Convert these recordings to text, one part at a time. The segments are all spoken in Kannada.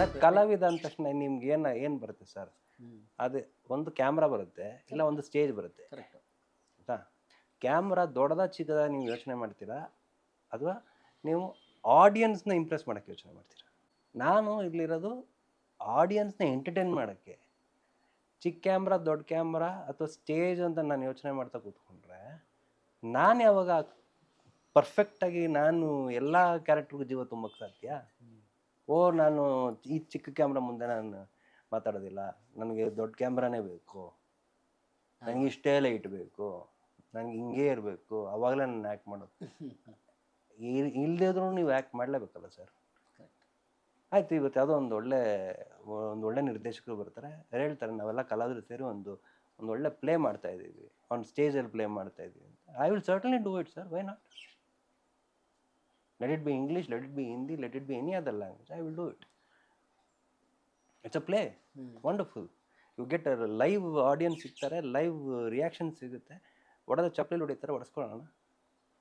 ಸರ್ ಕಲಾವಿದ ಅಂದ ತಕ್ಷಣ ನಿಮ್ಗೆ ಏನು ಬರುತ್ತೆ ಸರ್? ಹ್ಞೂ ಅದೇ ಒಂದು ಕ್ಯಾಮ್ರಾ ಬರುತ್ತೆ, ಇಲ್ಲ ಒಂದು ಸ್ಟೇಜ್ ಬರುತ್ತೆ ಕರೆಕ್ಟ್. ಆಯಿತಾ? ಕ್ಯಾಮ್ರಾ ದೊಡ್ಡದ ಚಿಕ್ಕದ ನೀವು ಯೋಚನೆ ಮಾಡ್ತೀರಾ, ಅಥವಾ ನೀವು ಆಡಿಯನ್ಸ್ನ ಇಂಪ್ರೆಸ್ ಮಾಡೋಕ್ಕೆ ಯೋಚನೆ ಮಾಡ್ತೀರಾ? ನಾನು ಇಲ್ಲಿರೋದು ಆಡಿಯನ್ಸ್ನ ಎಂಟರ್ಟೈನ್ ಮಾಡೋಕ್ಕೆ. ಚಿಕ್ಕ ಕ್ಯಾಮ್ರಾ ದೊಡ್ಡ ಕ್ಯಾಮ್ರಾ ಅಥವಾ ಸ್ಟೇಜ್ ಅಂತ ನಾನು ಯೋಚನೆ ಮಾಡ್ತಾ ಕೂತ್ಕೊಂಡ್ರೆ, ನಾನು ಯಾವಾಗ ಪರ್ಫೆಕ್ಟಾಗಿ ನಾನು ಎಲ್ಲ ಕ್ಯಾರೆಕ್ಟ್ರಿಗೂ ಜೀವ ತುಂಬಕ್ಕೆ ಸಾಧ್ಯ? ನಾನು ಈ ಚಿಕ್ಕ ಕ್ಯಾಮ್ರಾ ಮುಂದೆ ನಾನು ಮಾತಾಡೋದಿಲ್ಲ, ನನಗೆ ದೊಡ್ಡ ಕ್ಯಾಮ್ರಾನೇ ಬೇಕು, ನನಗೆ ಇಷ್ಟೇ ಲೈಟ್ ಬೇಕು, ನನಗೆ ಹಿಂಗೇ ಇರಬೇಕು, ಅವಾಗಲೇ ನಾನು ಆ್ಯಕ್ಟ್ ಮಾಡೋದು. ಇಲ್ಲದಿದ್ರೂ ನೀವು ಆ್ಯಕ್ಟ್ ಮಾಡಲೇಬೇಕಲ್ಲ ಸರ್. ಆಯಿತು, ಇವತ್ತು ಯಾವುದೋ ಒಂದು ಒಳ್ಳೆ ನಿರ್ದೇಶಕರು ಬರ್ತಾರೆ, ಹೇಳ್ತಾರೆ ನಾವೆಲ್ಲ ಕಲಾವಿದರು ಸೇರಿ ಒಂದು ಒಳ್ಳೆ ಪ್ಲೇ ಮಾಡ್ತಾ ಇದ್ದೀವಿ, ಒಂದು ಸ್ಟೇಜಲ್ಲಿ ಪ್ಲೇ ಮಾಡ್ತಾ ಇದ್ದೀವಿ ಅಂತ. I will certainly do it sir, why not? Let it be English, let it be Hindi, let it be any other language, I will do it. It's a play, wonderful. You get live audience ಸಿಗ್ತಾರೆ, ಲೈವ್ ರಿಯಾಕ್ಷನ್ ಸಿಗುತ್ತೆ. ಹೊಡೆದ ಚಪ್ಪಲಿ ಹೊಡಿತಾರೆ, ಹೊಡೆಸ್ಕೊಳ್ಳೋಣ,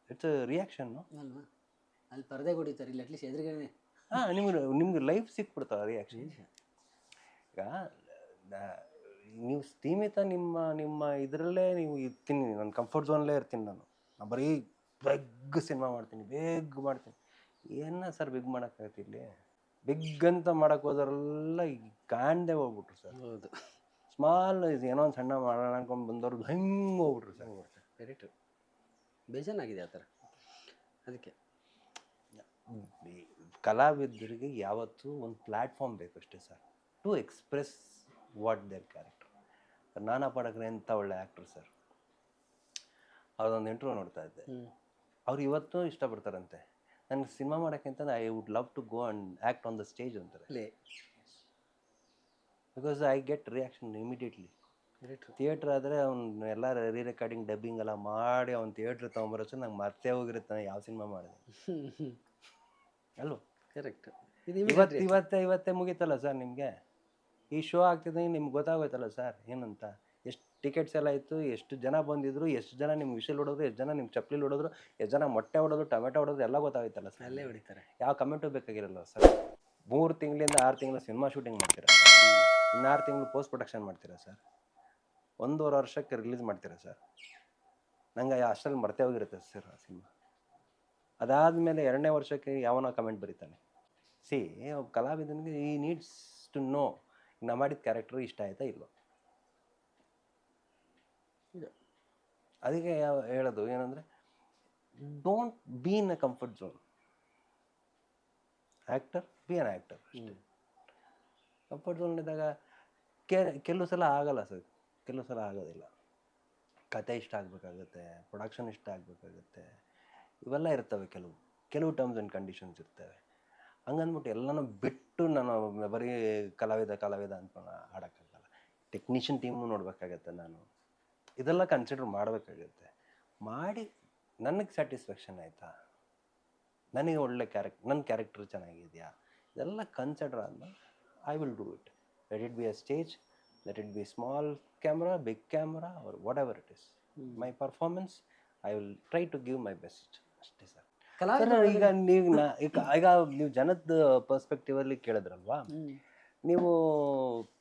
ಇಟ್ಸ್ ಅ ರಿಯಾಕ್ಷನ್ನು ಅಲ್ವಾ? ಅಲ್ಲಿ ಪರದೆ ಹೊಡಿತಾರೆ, ಇಲ್ಲಿ ಅಟ್ಲೀಸ್ಟ್ ಎದುರುಗಡೆ ಹಾಂ, ನಿಮ್ಗೆ ಲೈವ್ ಸಿಕ್ಬಿಡ್ತಾವೆ ರಿಯಾಕ್ಷನ್. ಈಗ ನೀವು ಸೀಮಿತ ನಿಮ್ಮ ಇದರಲ್ಲೇ ನೀವು ಇರ್ತೀನಿ, ನನ್ನ ಕಂಫರ್ಟ್ ಝೋನಲ್ಲೇ ಇರ್ತೀನಿ. ನಾನು ಬರೀ ಬಿಗ್ ಸಿನಿಮಾ ಮಾಡ್ತೀನಿ, ಬೇಗ ಮಾಡ್ತೀನಿ. ಸರ್ ಬಿಗ್ ಮಾಡೋಕ್ಕಾಗತ್ತೆ? ಇಲ್ಲಿ ಬಿಗ್ ಅಂತ ಮಾಡೋಕ್ಕೆ ಹೋದವರೆಲ್ಲ ಈಗ ಕಾಣದೆ ಹೋಗ್ಬಿಟ್ರು ಸರ್. ಹೌದು, ಸ್ಮಾಲ್ ಏನೋ ಒಂದು ಸಣ್ಣ ಮಾಡೋಣ ಅನ್ಕೊಂಡು ಬಂದವ್ರು ಹೆಂಗೆ ಹೋಗ್ಬಿಟ್ರು ಸರ್. Very true. ಬೇಜಾನಾಗಿದೆ ಆ ಥರ. ಅದಕ್ಕೆ ಕಲಾವಿದರಿಗೆ ಯಾವತ್ತೂ ಒಂದು ಪ್ಲ್ಯಾಟ್ಫಾರ್ಮ್ ಬೇಕಷ್ಟೇ sir, to express what their character. Nana Patekar ಎಂಥ ಒಳ್ಳೆ ಆ್ಯಕ್ಟ್ರ್ ಸರ್. ಅವ್ರದ್ದೊಂದು ಇಂಟರ್ವ್ಯೂ ನೋಡ್ತಾ ಇದ್ದೆ, ಅವ್ರು ಇವತ್ತು ಇಷ್ಟಪಡ್ತಾರಂತೆ ನನಗೆ ಸಿನಿಮಾ ಮಾಡೋಕ್ಕಿಂತ I would love to go and act on the stage ಅಂತಾರೆ. Because I get reaction immediately. Theatre ಆದರೆ ಅವ್ನು ಎಲ್ಲ ರೆಕಾರ್ಡಿಂಗ್ ಡಬ್ಬಿಂಗ್ ಎಲ್ಲ ಮಾಡಿ ಅವ್ನು ಥಿಯೇಟ್ರ್ ತೊಗೊಂಬರೋಷ್ಟು ನಂಗೆ ಮರ್ತೇ ಹೋಗಿರುತ್ತೆ ಯಾವ ಸಿನಿಮಾ ಮಾಡಿದೆ ಅಲ್ವ? ಕರೆಕ್ಟ್. ಇವತ್ತೇ ಮುಗೀತಲ್ಲ ಸರ್. ನಿಮಗೆ ಈ ಶೋ ಆಗ್ತಿದ್ದಂಗೆ ನಿಮ್ಗೆ ಗೊತ್ತಾಗೋಯ್ತಲ್ಲ ಸರ್ ಏನಂತ. ಎಷ್ಟು ಟಿಕೆಟ್ಸ್ ಎಲ್ಲ ಇತ್ತು, ಎಷ್ಟು ಜನ ಬಂದಿದ್ರು, ಎಷ್ಟು ಜನ ನಿಮ್ಗೆ ವಿಷಲ್ ಹೊಡೋದ್ರು, ಎಷ್ಟು ಜನ ನಿಮ್ಮ ಚಪ್ಪಲಿ ಹೊಡೋದ್ರು, ಎಷ್ಟು ಜನ ಮೊಟ್ಟೆ ಹೊಡೋದು, ಟೊಮೆಟೊ ಹೊಡೋದು ಎಲ್ಲ ಗೊತ್ತಾಗೋಯ್ತಲ್ಲ ಸರ್. ಅಲ್ಲೇ ಹೊಡಿತಾರೆ. ಯಾವ ಕಮೆಂಟು ಬೇಕಾಗಿರಲ್ಲ ಸರ್. 3 ತಿಂಗಳಿಂದ 6 ತಿಂಗಳು ಸಿನಿಮಾ ಶೂಟಿಂಗ್ ಮಾಡ್ತೀರಾ, ಇನ್ನು 6 ತಿಂಗಳು ಪೋಸ್ಟ್ ಪ್ರೊಡಕ್ಷನ್ ಮಾಡ್ತೀರಾ ಸರ್, 1.5 ವರ್ಷಕ್ಕೆ ರಿಲೀಸ್ ಮಾಡ್ತೀರಾ ಸರ್. ನಂಗೆ ಅಷ್ಟರಲ್ಲಿ ಮರ್ತೇ ಹೋಗಿರುತ್ತೆ ಸರ್ ಆ ಸಿನಿಮಾ. ಅದಾದಮೇಲೆ 2ನೇ ವರ್ಷಕ್ಕೆ ಯಾವನೋ ಕಮೆಂಟ್ ಬರೀತಾನೆ. ಕಲಾವಿದನಿಗೆ ಈ ನೀಡ್ಸ್ ಟು ನೋ ನಾ ಮಾಡಿದ ಕ್ಯಾರೆಕ್ಟರ್ ಇಷ್ಟ ಆಯ್ತಾ ಇಲ್ವೋ. ಅದಕ್ಕೆ ಹೇಳೋದು ಏನಂದರೆ, don't be in a comfort zone. Actor be an actor ಅಷ್ಟೇ. ಕಂಫರ್ಟ್ ಝೋನ್ ಇದ್ದಾಗ ಕೆಲವು ಸಲ ಆಗಲ್ಲ ಸರ್, ಕೆಲವು ಸಲ ಆಗೋದಿಲ್ಲ. ಕತೆ ಇಷ್ಟ ಆಗಬೇಕಾಗುತ್ತೆ, ಪ್ರೊಡಕ್ಷನ್ ಇಷ್ಟ ಆಗಬೇಕಾಗುತ್ತೆ, ಇವೆಲ್ಲ ಇರ್ತವೆ. ಕೆಲವು ಟರ್ಮ್ಸ್ ಆ್ಯಂಡ್ ಕಂಡೀಷನ್ಸ್ ಇರ್ತವೆ. ಹಂಗಂದ್ಬಿಟ್ಟು ಎಲ್ಲನೂ ಬಿಟ್ಟು ನಾನು ಬರೀ ಕಲಾವಿದ ಅಂತ ಆಡೋಕ್ಕಾಗಲ್ಲ. Technician team ನೋಡಬೇಕಾಗತ್ತೆ. ನಾನು ಇದೆಲ್ಲ ಕನ್ಸಿಡರ್ ಮಾಡಬೇಕಾಗುತ್ತೆ. ಮಾಡಿ ನನಗೆ ಸ್ಯಾಟಿಸ್ಫ್ಯಾಕ್ಷನ್ ಆಯಿತಾ, ನನಗೆ ಒಳ್ಳೆ ನನ್ನ ಕ್ಯಾರೆಕ್ಟರ್ ಚೆನ್ನಾಗಿದೆಯಾ, ಇದೆಲ್ಲ ಕನ್ಸಿಡರ್ ಆದ್ಮೇಲೆ I will do it. Let it be a stage, let it be small camera, big camera, or whatever it is. My performance I will try to give my best ಅಷ್ಟೇ ಸರ್. ಈಗ ನೀವು ಜನದ ಪರ್ಸ್ಪೆಕ್ಟಿವಲ್ಲಿ ಕೇಳಿದ್ರಲ್ವಾ, ನೀವು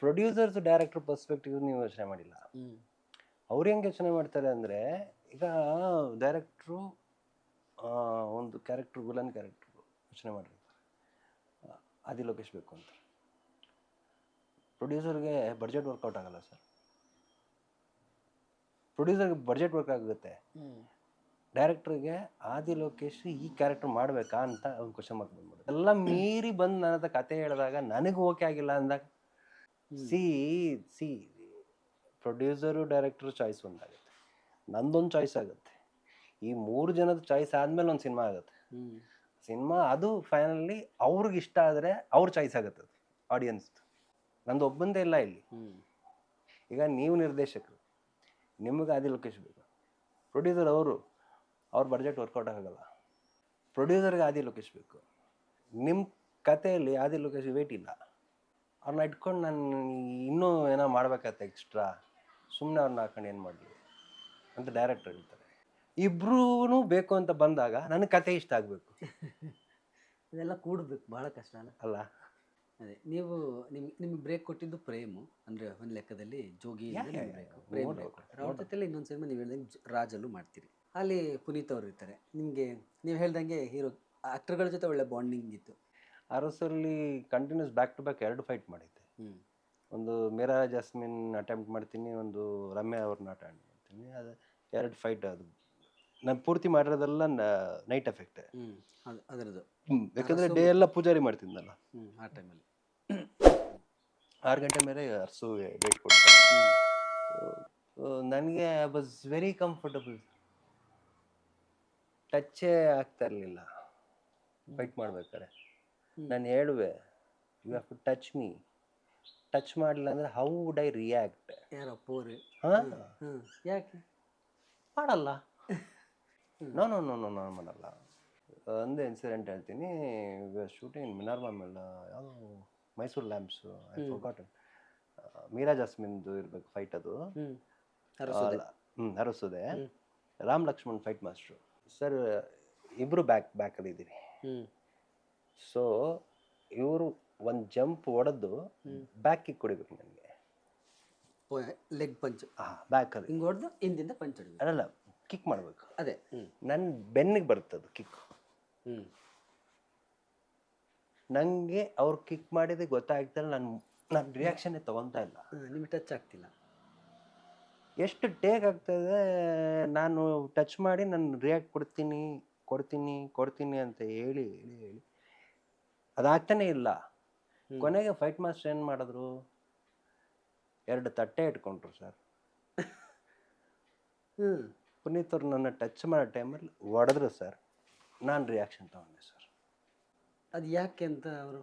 ಪ್ರೊಡ್ಯೂಸರ್ಸ್ ಡೈರೆಕ್ಟರ್ ಪರ್ಸ್ಪೆಕ್ಟಿವ್ ನೀವು ಯೋಚನೆ ಮಾಡಿಲ್ಲ. ಅವ್ರು ಹೆಂಗೆ ಯೋಚನೆ ಮಾಡ್ತಾರೆ ಅಂದರೆ, ಈಗ ಡೈರೆಕ್ಟ್ರು ಒಂದು ಕ್ಯಾರೆಕ್ಟ್ರು, ವಿಲನ್ ಕ್ಯಾರೆಕ್ಟ್ರು ಯೋಚನೆ ಮಾಡಿರ್ತಾರೆ, ಆದಿ ಲೋಕೇಶ್ ಬೇಕು ಅಂತ. ಪ್ರೊಡ್ಯೂಸರ್ಗೆ ಬಡ್ಜೆಟ್ ವರ್ಕೌಟ್ ಆಗಲ್ಲ ಸರ್. ಪ್ರೊಡ್ಯೂಸರ್ಗೆ ಬಡ್ಜೆಟ್ ವರ್ಕ್ ಆಗುತ್ತೆ, ಡೈರೆಕ್ಟ್ರಿಗೆ ಆದಿ ಲೋಕೇಶ್ ಈ ಕ್ಯಾರೆಕ್ಟರ್ ಮಾಡಬೇಕಾ ಅಂತ ಒಂದು ಕ್ವಶನ್ ಮಾರ್ಕ್ ಬಂದ್ಬಿಡು. ಎಲ್ಲ ಮೀರಿ ಬಂದು ನನ್ನ ಹತ್ರ ಕತೆ ಹೇಳಿದಾಗ ನನಗೆ ಓಕೆ ಆಗಿಲ್ಲ ಅಂದಾಗ, ಸಿ ಪ್ರೊಡ್ಯೂಸರು ಡೈರೆಕ್ಟ್ರು ಚಾಯ್ಸ್ ಒಂದಾಗುತ್ತೆ, ನಂದೊಂದು ಚಾಯ್ಸ್ ಆಗುತ್ತೆ, ಈ 3 ಜನದ ಚಾಯ್ಸ್ ಆದಮೇಲೆ ಒಂದು ಸಿನಿಮಾ ಆಗುತ್ತೆ. ಸಿನಿಮಾ ಅದು ಫೈನಲಿ ಅವ್ರಿಗೆ ಇಷ್ಟ ಆದರೆ ಅವ್ರ ಚಾಯ್ಸ್ ಆಗುತ್ತೆ, ಅದು ಆಡಿಯನ್ಸ್. ನಂದು ಒಬ್ಬಂದೇ ಇಲ್ಲ ಇಲ್ಲಿ. ಈಗ ನೀವು ನಿರ್ದೇಶಕರು, ನಿಮಗೆ ಆದಿ ಲೋಕೇಶ್ ಬೇಕು, ಪ್ರೊಡ್ಯೂಸರ್ ಅವ್ರ ಬಡ್ಜೆಟ್ ವರ್ಕೌಟ್ ಆಗಲ್ಲ, ಪ್ರೊಡ್ಯೂಸರ್ಗೆ ಆದಿ ಲೋಕೇಶ್ ಬೇಕು. ನಿಮ್ಮ ಕಥೆಯಲ್ಲಿ ಆದಿ ಲೋಕೇಶ್ ವೇಟ್ ಇಲ್ಲ, ಅವ್ರನ್ನ ಇಟ್ಕೊಂಡು ನಾನು ಇನ್ನೂ ಏನೋ ಮಾಡ್ಬೇಕಾಗತ್ತೆ ಎಕ್ಸ್ಟ್ರಾ, ಸುಮ್ಮನೆ ಅವ್ರನ್ನ ಹಾಕೊಂಡು ಏನು ಮಾಡಲಿ ಅಂತ ಡೈರೆಕ್ಟರ್ ಹೇಳ್ತಾರೆ. ಇಬ್ರೂ ಬೇಕು ಅಂತ ಬಂದಾಗ ನನಗೆ ಕತೆ ಇಷ್ಟ ಆಗಬೇಕು. ಇದೆಲ್ಲ ಕೂಡಬೇಕು, ಭಾಳ ಕಷ್ಟ ಅಲ್ಲ. ಅದೇ ನೀವು ನಿಮ್ಗೆ ಬ್ರೇಕ್ ಕೊಟ್ಟಿದ್ದು ಪ್ರೇಮು, ಅಂದರೆ ಒಂದು ಲೆಕ್ಕದಲ್ಲಿ ಜೋಗಿ ಬ್ರೇಕ್ ಪ್ರೇಮ್ ಬ್ರೇಕ್ ಕೊಡ್ತಾರೆ. ಅವ್ರ ಜೊತೆಲಿ ಇನ್ನೊಂದು ಸಿನಿಮಾ ನೀವು ಹೇಳ್ದಂಗೆ ರಾಜಲ್ಲೂ ಮಾಡ್ತೀರಿ. ಅಲ್ಲಿ ಪುನೀತ್ ಅವರು ಇರ್ತಾರೆ. ನಿಮಗೆ ನೀವು ಹೇಳ್ದಂಗೆ ಹೀರೋ ಆಕ್ಟರ್ಗಳ ಜೊತೆ ಒಳ್ಳೆ ಬಾಂಡಿಂಗ್ ಇತ್ತು. ಅರಸಲ್ಲಿ continuous back to back 2 fight ಮಾಡಿದ್ದೆ. ಒಂದು ಮೇರಾ ಜಾಸ್ಮಿನ್ ಅಟೆಂಪ್ಟ್ ಮಾಡ್ತೀನಿ, ಒಂದು ರಮ್ಯಾ ಅವ್ರನ್ನ ಅಟೆಂಪ್ಟ್ ಮಾಡ್ತೀನಿ. ಅದು 2 ಫೈಟ್. ಅದು ನಾನು ಪೂರ್ತಿ ಮಾಡಿರೋದೆಲ್ಲ ನೈಟ್ ಎಫೆಕ್ಟ್. ಅದರದ್ದು ಯಾಕಂದರೆ ಡೇ ಎಲ್ಲ ಪೂಜಾರಿ ಮಾಡ್ತಿದ್ದಲ್ಲ. ಆ ಟೈಮಲ್ಲಿ 6 ಗಂಟೆ ಮೇಲೆ ಅರಸು ಡೇಟ್ ಕೊಡ್ತಾರೆ. ನನಗೆ ಐ ವಾಸ್ ವೆರಿ ಕಂಫರ್ಟಬಲ್. ಟಚ್ಚೇ ಆಗ್ತಾ ಇರಲಿಲ್ಲ ಫೈಟ್ ಮಾಡ್ಬೇಕಾದ್ರೆ. ನಾನು ಹೇಳುವೆ, you have to touch me. Touch ಮಾಡಲಿಲ್ಲ ಅಂದರೆ ಹೌ ವುಡ್ ಐ ರಿಯಾಕ್ಟ್? ಯಾರೋ ಪೋರಿ ಹಾಂ, ಯಾಕೆ ಮಾಡಲ್ಲ. ನೋ ನೋ ನೋ ನೋ ನಾನು ಮಾಡಲ್ಲ. ಒಂದು ಇನ್ಸಿಡೆಂಟ್ ಹೇಳ್ತೀನಿ. ಶೂಟಿಂಗ್ ಮಿನಾರ್ಮಾ ಮೇಲೆ ಯಾವುದೋ Mysuru lamps, I forgotten. Meera ಜಾಸ್ಮಿನ್ದು ಇರಬೇಕು ಫೈಟ್ ಅದು. ಅರಸುದೆ. Ram Lakshman fight master sir. ಇಬ್ಬರು ಬ್ಯಾಕಲ್ಲಿ ಇದ್ದೀವಿ. ಸೊ ಇವರು ಒಂದು ಜಂಪ್ ಹೊಡೆದು ಬ್ಯಾಕ್ ಕಿಕ್ ಹೊಡಿಬೇಕು ನನಗೆ. Leg punch. ಬ್ಯಾಕಲ್ಲಿ ಹಿಂಗೆ ಹೊಡೆದು ಹಿಂದಿಂದ ಪಂಚ್ ಹೊಡಿಬೇಕು. ಅಲ್ಲ, ಕಿಕ್ ಮಾಡಬೇಕು. ಅದೇ ನನ್ನ ಬೆನ್ನಿಗೆ ಬರುತ್ತದು ಕಿಕ್. ನನಗೆ ಅವ್ರು ಕಿಕ್ ಮಾಡಿದೆ ಗೊತ್ತಾಗ್ತಿಲ್ಲ. ನನ್ನ ರಿಯಾಕ್ಷನ್ನೇ ತೊಗೊತಾ ಇಲ್ಲ. ನಿಮಗೆ ಟಚ್ ಆಗ್ತಿಲ್ಲ. ಎಷ್ಟು ಟೇಕ್ ಆಗ್ತದೆ. ನಾನು ಟಚ್ ಮಾಡಿ ನಾನು ರಿಯಾಕ್ಟ್ ಕೊಡ್ತೀನಿ ಅಂತ ಹೇಳಿ ಅದಾಗ್ತಾನೆ ಇಲ್ಲ. ಕೊನೆಗೆ ಫೈಟ್ ಮಾಸ್ಟರ್ ಏನು ಮಾಡಿದ್ರು, 2 ತಟ್ಟೆ ಇಟ್ಕೊಂಡ್ರು ಸರ್. ಪುನೀತ್ ಅವ್ರು ನನ್ನ ಟಚ್ ಮಾಡೋ ಟೈಮಲ್ಲಿ ಹೊಡೆದ್ರು ಸರ್. ನಾನು ರಿಯಾಕ್ಷನ್ ತೊಗೊಂಡೆ ಸರ್. ಅದು ಯಾಕೆ ಅಂತ ಅವರು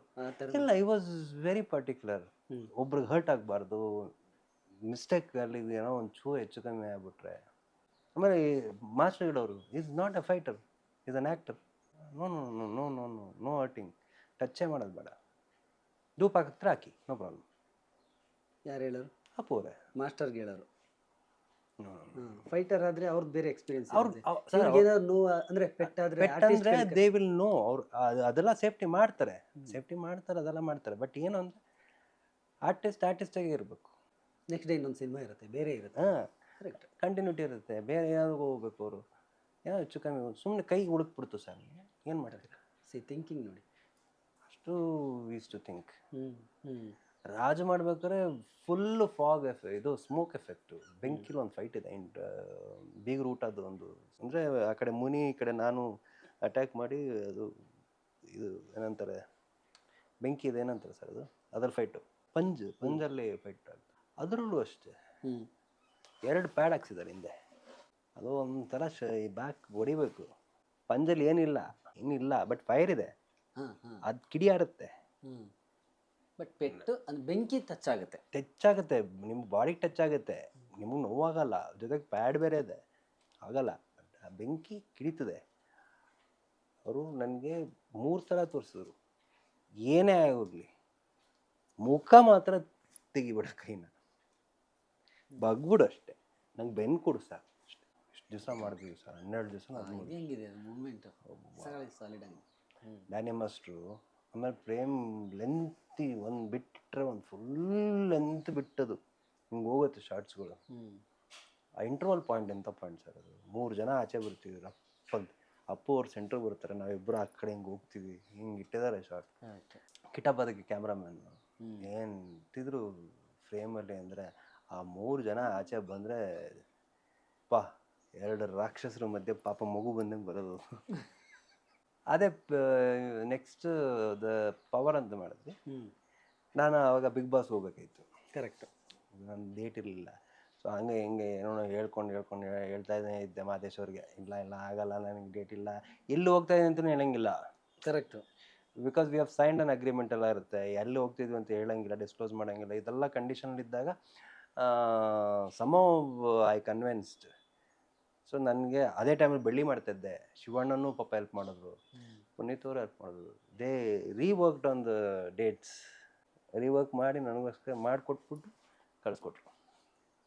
ಇಲ್ಲ, ಐ ವಾಸ್ ವೆರಿ ಪರ್ಟಿಕ್ಯುಲರ್. ಒಬ್ರಿಗೆ ಹರ್ಟ್ ಆಗಬಾರ್ದು. ಮಿಸ್ಟೇಕ್ ಅಲ್ಲಿ ಏನೋ ಒಂದು ಚೂರು ಹೆಚ್ಚು ಕಮ್ಮಿ ಆಗ್ಬಿಟ್ರೆ. ಆಮೇಲೆ ಮಾಸ್ಟರ್ ಹೇಳೋರು, is not a fighter, is an actor. No no no no no no no hurting. ಟಚ್ಚೇ ಮಾಡೋದು ಬೇಡ. ಧೂಪ ಹತ್ರ ಹಾಕಿ, ನೋ ಪ್ರಾಬ್ಲಮ್. ಯಾರು ಹೇಳೋರು? ಅಪ್ಪೋರೆ ಮಾಸ್ಟರ್ಗೆ ಹೇಳೋರು. ಫೈಟರ್ ಆದರೆ ಅವ್ರದ್ದು ಬೇರೆ ಎಕ್ಸ್ಪೀರಿಯನ್ಸ್. ಅಂದರೆ ಪೆಟ್ಟಾದರೆ ದೇ ವಿಲ್ ನೋ. ಅವ್ರು ಅದೆಲ್ಲ ಸೇಫ್ಟಿ ಮಾಡ್ತಾರೆ, ಅದೆಲ್ಲ ಮಾಡ್ತಾರೆ. ಬಟ್ ಏನು ಅಂದರೆ ಆರ್ಟಿಸ್ಟಾಗೇ ಇರಬೇಕು. ನೆಕ್ಸ್ಟ್ ಡೇ ಇನ್ನೊಂದು ಸಿನಿಮಾ ಇರುತ್ತೆ, ಬೇರೆ ಇರುತ್ತೆ. ಕರೆಕ್ಟ್, ಕಂಟಿನ್ಯೂಟಿ ಇರುತ್ತೆ. ಬೇರೆ ಏನಾದ್ರು ಹೋಗ್ಬೇಕು. ಅವರು ಏನೋ ಹೆಚ್ಚು ಕಮ್ಮಿ ಸುಮ್ಮನೆ ಕೈಗೆ ಹುಡುಕ್ಬಿಡ್ತು ಸರ್. ಏನು ಮಾಡ್ತೀರಾ? ಥಿಂಕಿಂಗ್ ನೋಡಿ, ಅಷ್ಟು ಈಸ್ ಟು ಥಿಂಕ್. ರಾಜು ಮಾಡ್ಬೇಕಾದ್ರೆ ಫುಲ್ಲು ಫಾಗ್ ಇದು ಸ್ಮೋಕ್ ಎಫೆಕ್ಟು. ಬೆಂಕಿಲಿ ಒಂದು ಫೈಟ್ ಇದೆ ಬೀಗರು ಊಟದ್ದು ಒಂದು. ಅಂದರೆ ಆ ಕಡೆ ಮುನಿ, ಈ ಕಡೆ ನಾನು ಅಟ್ಯಾಕ್ ಮಾಡಿ ಅದು ಇದು ಏನಂತಾರೆ, ಬೆಂಕಿ ಇದೆ ಏನಂತಾರೆ ಸರ್ ಅದು, ಅದರ ಫೈಟು. ಪಂಜಲ್ಲಿ ಫೈಟ್ ಆಗ್ತದೆ. ಅದರಲ್ಲೂ ಅಷ್ಟೇ 2 ಪ್ಯಾಡ್ ಹಾಕ್ಸಿದ್ದಾರೆ ಹಿಂದೆ. ಅದು ಒಂಥರ ಈ ಬ್ಯಾಕ್ ಹೊಡಿಬೇಕು. ಪಂಜಲ್ಲಿ ಏನಿಲ್ಲ ಬಟ್ ಫೈರ್ ಇದೆ. ಅದು ಕಿಡಿಯಾರುತ್ತೆ. ಬಟ್ ಪೆಟ್ಟು ಬೆಂಕಿ ಟಚ್ ಆಗುತ್ತೆ. ನಿಮ್ಮ ಬಾಡಿಗೆ ಟಚ್ ಆಗುತ್ತೆ, ನಿಮಗೆ ನೋವಾಗಲ್ಲ. ಜೊತೆಗೆ ಪ್ಯಾಡ್ ಬೇರೆ ಇದೆ, ಆಗಲ್ಲ. ಆ ಬೆಂಕಿ ಕಿಡಿತದೆ. ಅವರು ನನಗೆ 3 ಸಲ ತೋರಿಸಿದ್ರು. ಏನೇ ಆಗೋಗ್ಲಿ ಮುಖ ಮಾತ್ರ ತೆಗಿಬಿಡ ಕೈನ, ಬಗ್ಬಿಡು ಅಷ್ಟೇ. ನಂಗೆ ಬೆನ್ನು ಕೊಡು ಸಾಕು ಅಷ್ಟೇ. ಇಷ್ಟು ದಿವಸ ಮಾಡಿದ್ವಿ ಸರ್, 12 ದಿವಸ. ಹೆಂಗಿದೆ ಮೂಮೆಂಟ್? ಸಾಲಿಡ್ ಆಗಿ ಡ್ಯಾನಿ ಮಾಸ್ಟ್ರು. ಆಮೇಲೆ ಪ್ರೇಮ್ ಲೆಂತಿ ಒಂದು ಬಿಟ್ಟರೆ ಒಂದು ಫುಲ್ ಲೆಂತ್ ಬಿಟ್ಟದು ಹಿಂಗೆ ಹೋಗುತ್ತೆ ಶಾರ್ಟ್ಸ್ಗಳು. ಆ ಇಂಟರ್ವಲ್ ಪಾಯಿಂಟ್ ಎಂಥ ಪಾಯಿಂಟ್ ಸರ್ ಅದು. 3 ಜನ ಆಚೆ ಬರ್ತೀವಿ, ರಪ್ಪಂತ. ಅಪ್ಪು ಅವ್ರು ಸೆಂಟ್ರಿಗೆ ಬರ್ತಾರೆ, ನಾವಿಬ್ಬರು ಆ ಕಡೆ ಹಿಂಗೆ ಹೋಗ್ತೀವಿ. ಹಿಂಗೆ ಇಟ್ಟಿದ್ದಾರೆ ಶಾರ್ಟ್. ಕಿಟಪದಕ್ಕೆ ಕ್ಯಾಮ್ರಾಮ್ಯಾನ್ ಏನು ಇಟ್ಟಿದ್ರು ಫ್ರೇಮಲ್ಲಿ ಅಂದರೆ, ಆ 3 ಜನ ಆಚೆ ಬಂದರೆ 2 ರಾಕ್ಷಸರ ಮಧ್ಯೆ ಪಾಪ ಮಗು ಬಂದಂಗೆ ಬರೋದು. ಅದೇ ನೆಕ್ಸ್ಟ್ ದ ಪವರ್ ಅಂತ ಮಾಡಿದ್ವಿ. ನಾನು ಆವಾಗ ಬಿಗ್ ಬಾಸ್ ಹೋಗ್ಬೇಕಾಯ್ತು. ಕರೆಕ್ಟ್, ನನ್ನ ಡೇಟ್ ಇರಲಿಲ್ಲ. ಸೊ ಹಂಗೆ ಹಿಂಗೆ ಏನೋ ಹೇಳ್ತಾ ಇದ್ದೆ ಮಾದೇಶ್ ಅವ್ರಿಗೆ, ಇಲ್ಲ ಆಗಲ್ಲ, ನನಗೆ ಡೇಟ್ ಇಲ್ಲ, ಎಲ್ಲಿ ಹೋಗ್ತಾ ಇದ್ದೀನಿ ಅಂತಲೂ ಹೇಳಂಗಿಲ್ಲ. Correct, because we have signed an agreement ಎಲ್ಲ ಇರುತ್ತೆ. ಎಲ್ಲಿ ಹೋಗ್ತಿದ್ವಿ ಅಂತ ಹೇಳಂಗಿಲ್ಲ, ಡಿಸ್ಕ್ಲೋಸ್ ಮಾಡೋಂಗಿಲ್ಲ. ಇದೆಲ್ಲ ಕಂಡೀಷನಲ್ಲಿದ್ದಾಗ ಐ ಕನ್ವಿನ್ಸ್ಡ್. ಸೊ ನನಗೆ ಅದೇ ಟೈಮಲ್ಲಿ ಬೆಳ್ಳಿ ಮಾಡ್ತಾಯಿದ್ದೆ. ಶಿವಣ್ಣನೂ ಪಾಪ ಹೆಲ್ಪ್ ಮಾಡಿದ್ರು, ಪುನೀತ್ ಅವರು ಹೆಲ್ಪ್ ಮಾಡಿದ್ರು. They reworked on the dates. Rework ಮಾಡಿ ನನಗೋಸ್ಕರ ಮಾಡಿಕೊಟ್ಬಿಟ್ಟು ಕಳಿಸ್ಕೊಟ್ರು.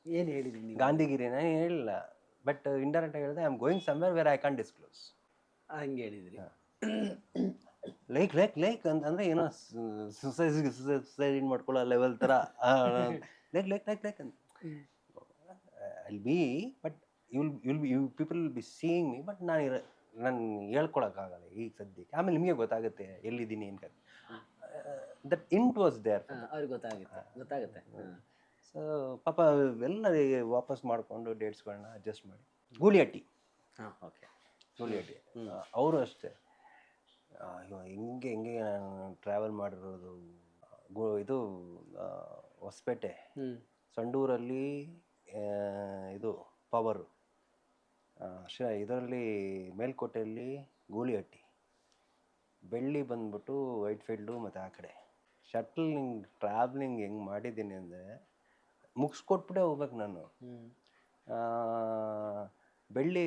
ಏನು ಹೇಳಿದ್ರಿ ನೀವು? ಗಾಂಧಿಗಿರಿ ನಾನು ಹೇಳಿಲ್ಲ, ಬಟ್ ಇಂಡೈರೆಕ್ಟಾಗಿ ಹೇಳಿದೆ, I am going somewhere where I can disclose. ಹಂಗೆ ಹೇಳಿದ್ರಿ. ಲೈಕ್ ಅಂದರೆ ಏನೋ ಸುಸೈಡ್ ಮಾಡ್ಕೊಳ್ಳೋ ಲೆವೆಲ್ ಥರ ಲೈಕ್ ಅಂತ I'll be but you people will be seeing me but ನಾನು ಹೇಳ್ಕೊಳಕ್ಕಾಗಲ್ಲ ಈಗ ಸದ್ಯಕ್ಕೆ. ಆಮೇಲೆ ನಿಮಗೆ ಗೊತ್ತಾಗುತ್ತೆ ಎಲ್ಲಿದ್ದೀನಿ ಅಂತ. That in was there. ಅವ್ರಿಗೆ ಗೊತ್ತಾಗುತ್ತೆ. ಸೊ ಪಾಪ ಎಲ್ಲ ವಾಪಸ್ ಮಾಡಿಕೊಂಡು ಡೇಟ್ಸ್ಗಳನ್ನ ಅಡ್ಜಸ್ಟ್ ಮಾಡಿ ಗೂಳಿಹಟ್ಟಿ ಓಕೆ ಗೂಳಿಹಟ್ಟಿ ಅವರು ಅಷ್ಟೇ ಹಿಂಗೆ ನಾನು ಟ್ರಾವೆಲ್ ಮಾಡಿರೋದು ಇದು ಹೊಸಪೇಟೆ, ಸಂಡೂರಲ್ಲಿ ಇದು ಪವರು, ಇದರಲ್ಲಿ ಮೇಲ್ಕೋಟೆಯಲ್ಲಿ ಗೂಳಿಹಟ್ಟಿ, ಬೆಳ್ಳಿ ಬಂದ್ಬಿಟ್ಟು ವೈಟ್ಫೀಲ್ಡು ಮತ್ತು ಆ ಕಡೆ. ಶಟ್ಲ್ ಹಿಂಗೆ ಟ್ರಾವ್ಲಿಂಗ್ ಹೆಂಗೆ ಮಾಡಿದ್ದೀನಿ ಅಂದರೆ ಮುಗಿಸ್ಕೊಟ್ಬಿಟ್ಟೆ ಹೋಗ್ಬೇಕು ನಾನು. ಬೆಳ್ಳಿ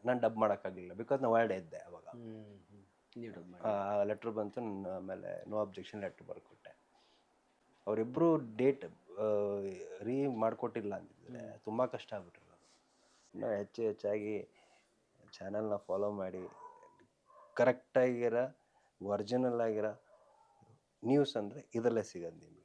ನಾನು ಡಬ್ ಮಾಡೋಕ್ಕಾಗಲಿಲ್ಲ ಬಿಕಾಸ್ ನಾವು ಹೊರಡೆ ಇದ್ದೆ ಅವಾಗ. ಲೆಟ್ರ್ ಬಂತು, ಆಮೇಲೆ ನೋ ಅಬ್ಜೆಕ್ಷನ್ ಲೆಟ್ರ್ ಬರ್ಕೊಟ್ಟೆ. ಅವರಿಬ್ಬರು ಡೇಟ್ ಮಾಡಿಕೊಟ್ಟಿಲ್ಲ ಅಂತಿದ್ರೆ ತುಂಬ ಕಷ್ಟ ಆಗ್ಬಿಟ್ಟಿರೋದು. ಇನ್ನೂ ಹೆಚ್ಚಾಗಿ ಚಾನಲ್ನ ಫಾಲೋ ಮಾಡಿ ಕರೆಕ್ಟಾಗಿರೋ ಒರಿಜಿನಲ್ ಆಗಿರೋ ನ್ಯೂಸ್ ಅಂದರೆ ಇದರಲ್ಲೇ ಸಿಗೋದು ನಿಮಗೆ.